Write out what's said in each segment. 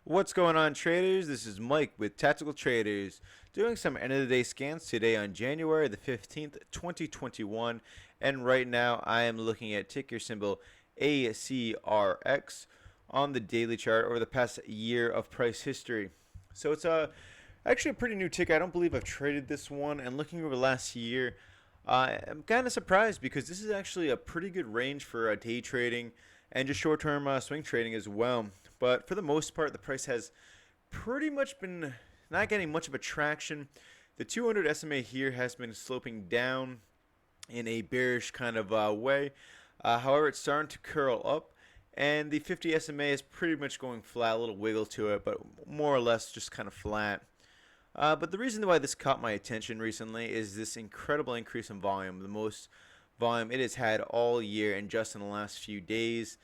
What's going on, traders? This is Mike with Tactical Traders, doing some end of the day scans today on January the 15th, 2021. And right now, I am looking at ticker symbol Acrx on the daily chart over the past year of price history. So it's actually a pretty new ticker. I don't believe I've traded this one. And looking over the last year, I'm kind of surprised because this is actually a pretty good range for day trading and just short-term swing trading as well. But for the most part, the price has pretty much been not getting much of a traction. The 200 SMA here has been sloping down in a bearish kind of way. However, it's starting to curl up, and the 50 SMA is pretty much going flat, a little wiggle to it, but more or less just kind of flat. But the reason why this caught my attention recently is this incredible increase in volume, the most volume it has had all year and just in the last few days.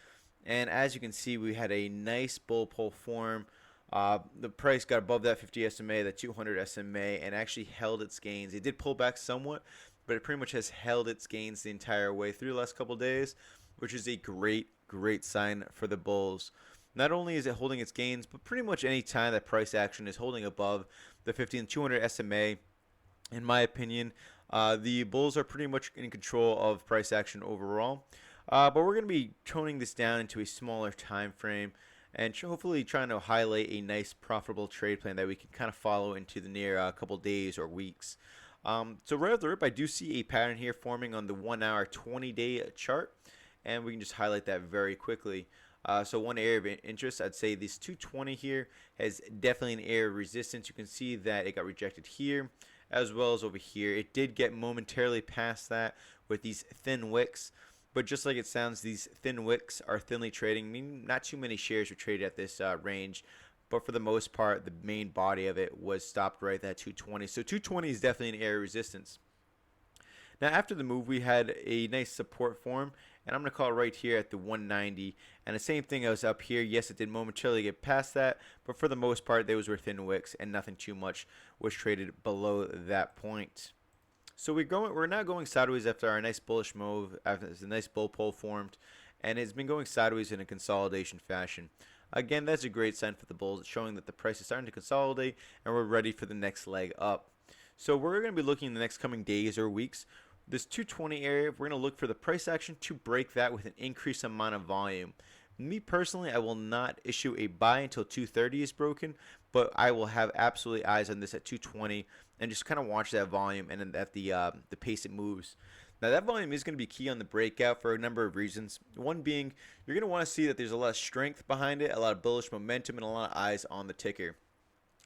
And as you can see, we had a nice bull pull form. The price got above that 50 SMA, the 200 SMA, and actually held its gains. It did pull back somewhat, but it pretty much has held its gains the entire way through the last couple of days, which is a great sign for the bulls. Not only is it holding its gains, but pretty much any time that price action is holding above the 50 and 200 SMA, in my opinion, the bulls are pretty much in control of price action overall. But we're going to be toning this down into a smaller time frame and hopefully trying to highlight a nice profitable trade plan that we can kind of follow into the near couple days or weeks. So right off the rip, I do see a pattern here forming on the 1 hour 20-day chart, and we can just highlight that very quickly. So one area of interest, I'd say this 220 here has definitely an area of resistance. You can see that it got rejected here as well as over here. It did get momentarily past that with these thin wicks. But just like it sounds, these thin wicks are thinly trading. I mean, not too many shares were traded at this range. But for the most part, the main body of it was stopped right at 220. So 220 is definitely an area of resistance. Now, after the move, we had a nice support form. And I'm going to call it right here at the 190. And the same thing was up here. Yes, it did momentarily get past that. But for the most part, those were thin wicks. And nothing too much was traded below that point. So we're now going sideways after our nice bullish move, after this nice bull pull formed, and it's been going sideways in a consolidation fashion. Again, that's a great sign for the bulls. It's showing that the price is starting to consolidate and we're ready for the next leg up. So we're going to be looking in the next coming days or weeks. This 220 area, we're going to look for the price action to break that with an increased amount of volume. Me personally, I will not issue a buy until 230 is broken, but I will have absolutely eyes on this at 220 and just kind of watch that volume and at the pace it moves. Now that volume is going to be key on the breakout for a number of reasons. One being, you're going to want to see that there's a lot of strength behind it, a lot of bullish momentum, and a lot of eyes on the ticker.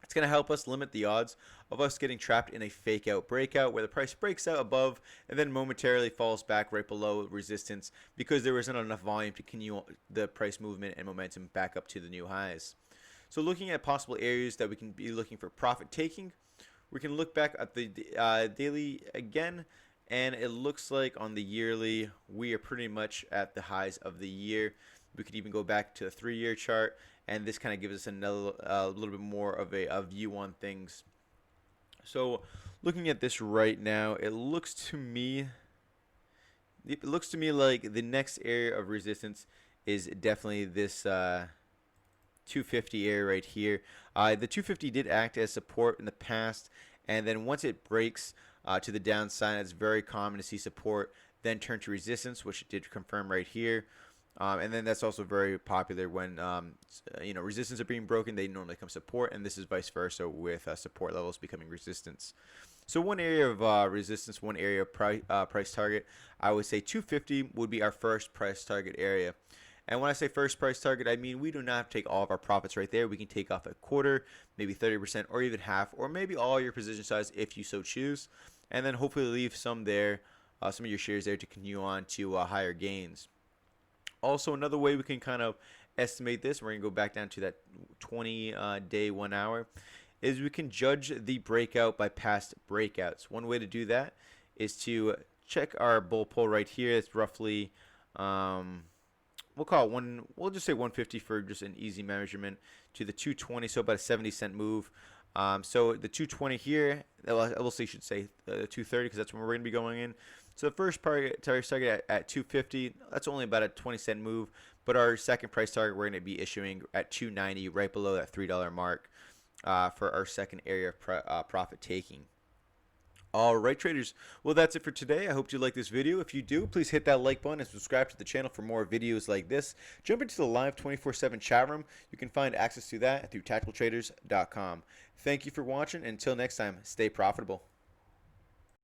It's going to help us limit the odds of us getting trapped in a fake out breakout where the price breaks out above and then momentarily falls back right below resistance because there isn't enough volume to continue the price movement and momentum back up to the new highs. So looking at possible areas that we can be looking for profit taking, we can look back at the daily again, and it looks like on the yearly we are pretty much at the highs of the year. We could even go back to the 3-year chart, and this kind of gives us another little bit more of a view on things. So looking at this right now, it looks to me like the next area of resistance is definitely this 250 area right here. The 250 did act as support in the past, and then once it breaks to the downside, it's very common to see support then turn to resistance, which it did confirm right here. And then that's also very popular when resistance are being broken, they normally come support, and this is vice versa with support levels becoming resistance. So one area of resistance, one area of price target, I would say 250 would be our first price target area. And when I say first price target, I mean we do not have to take all of our profits right there. We can take off a quarter, maybe 30%, or even half, or maybe all your position size if you so choose, and then hopefully leave some there, some of your shares there to continue on to higher gains. Also, another way we can kind of estimate this, we're going to go back down to that 20-day 1 hour, is we can judge the breakout by past breakouts. One way to do that is to check our bull pull right here. It's roughly, we'll just say 150 for just an easy measurement, to the 220, so about a 70-cent move. So the 220 here, I will say should say 230 because that's when we're going to be going in. So the first target at 250, that's only about a 20-cent move. But our second price target, we're going to be issuing at 290, right below that $3 mark for our second area of profit taking. All right, traders. Well, that's it for today. I hope you like this video. If you do, please hit that like button and subscribe to the channel for more videos like this. Jump into the live 24/7 chat room. You can find access to that through tacticaltraders.com. Thank you for watching. Until next time, stay profitable.